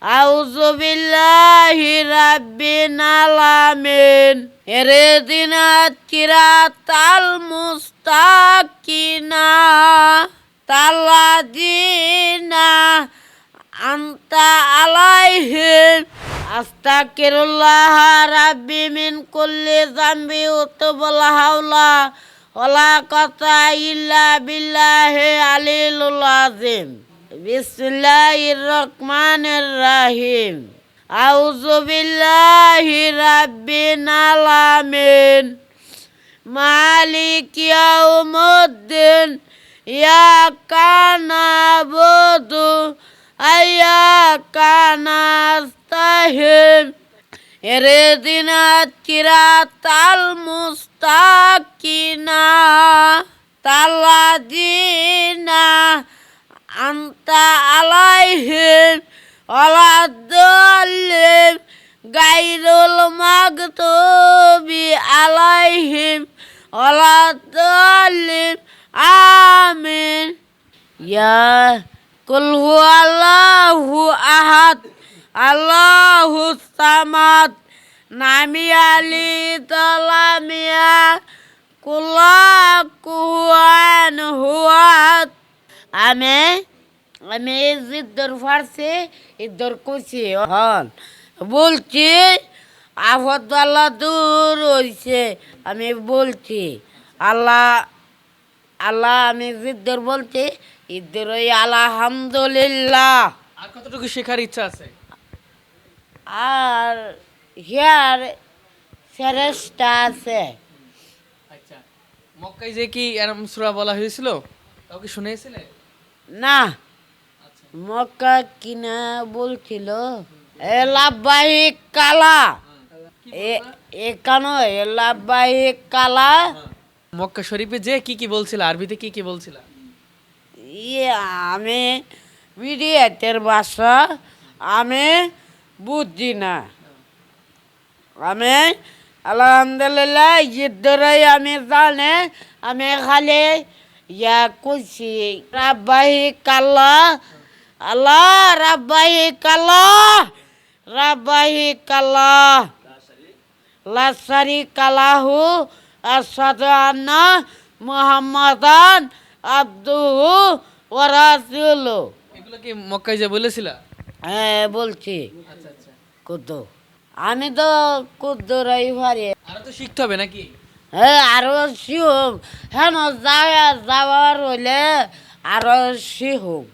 আউযু বিল্লাহি রাব্বিল আলামিন ইহদিনাস সিরাতাল মুস্তাকিনা তাল্লাযিনা আনতা আলাইহিম আস্তাগফিরুল্লাহ রাব্বি মিন কুল্লি যামবি ওয়া তুবুল হাওলা ওয়ালা কুওয়াতা ইল্লা বিল্লাহি আলিয়্যিল আযীম বিসমিল্লাহির রহমানির রহিম আউযু বিল্লাহি রাব্বিল আলামিন মালিকি ইয়াউমিদ্দিন ইয়াকা না'বুদু ওয়া ইয়াকা নাস্তাইন ইহদিনাস সিরাতাল মুস্তাকিনা তাল্লাযিনা আনতা আলাইহিম ওয়ালাদ-দাল্লিন গায়রুল মাগদুবি আলাইহিম ওয়ালাদ-দাল্লিন আমিন ইয়া কুল হুয়াল্লাহু আহাদ আল্লাহুস সামাদ নামি আলিদ লামিয়া কুল্লাকুয়ান হুয়াদ আমি জিদ্দর ফারসি ইদ্দর কুচি হন বলছি আফত আল্লাহ দূর হইছে আমি বলছি আল্লাহ আল্লাহ আমি জিদ্দর বলছি ইদ্দর ওই আলহামদুলিল্লাহ। আর কতটুকু শেখার ইচ্ছা আছে? আর হিয়ার ফেরেশতা আছে। আচ্ছা, মক্কায় যে কি এরম সূরা বলা হয়েছিল কাউকে শুনেছিলে? না, মক্কা কিনা বলছিল এ লাব্বাহিক কালা এখানো এ লাব্বাহিক কালা। মক্কা শরীফে যে কি বলছিল, আরবিতে কি বলছিল? আমি বিডিয়াতের ভাষা আমি বুঝি না। আমি আলহামদুলিল্লাহ জিদ্দরাই আমি জানে আমি খালি ইয়া কইছি রাব্বাহিক কালা আল্লাহ রাব্বাহিক আল্লাহ রাব্বাহিক আল্লাহ লা শারীকা লাহু আশহাদু আন্না মুহাম্মাদান আবদুহু ওয়া রাসূলুহু। এগুলো কি মক্কায় যে বলেছিল? হ্যাঁ বলছি। আচ্ছা আচ্ছা, কুদ্দু আমি তো কুদ্দুরাই পারি। আরো তো শিখতে হবে নাকি? হ্যাঁ আরো শিহুম হ্যাঁ যাওয়ার হইলে আরো শিহুম।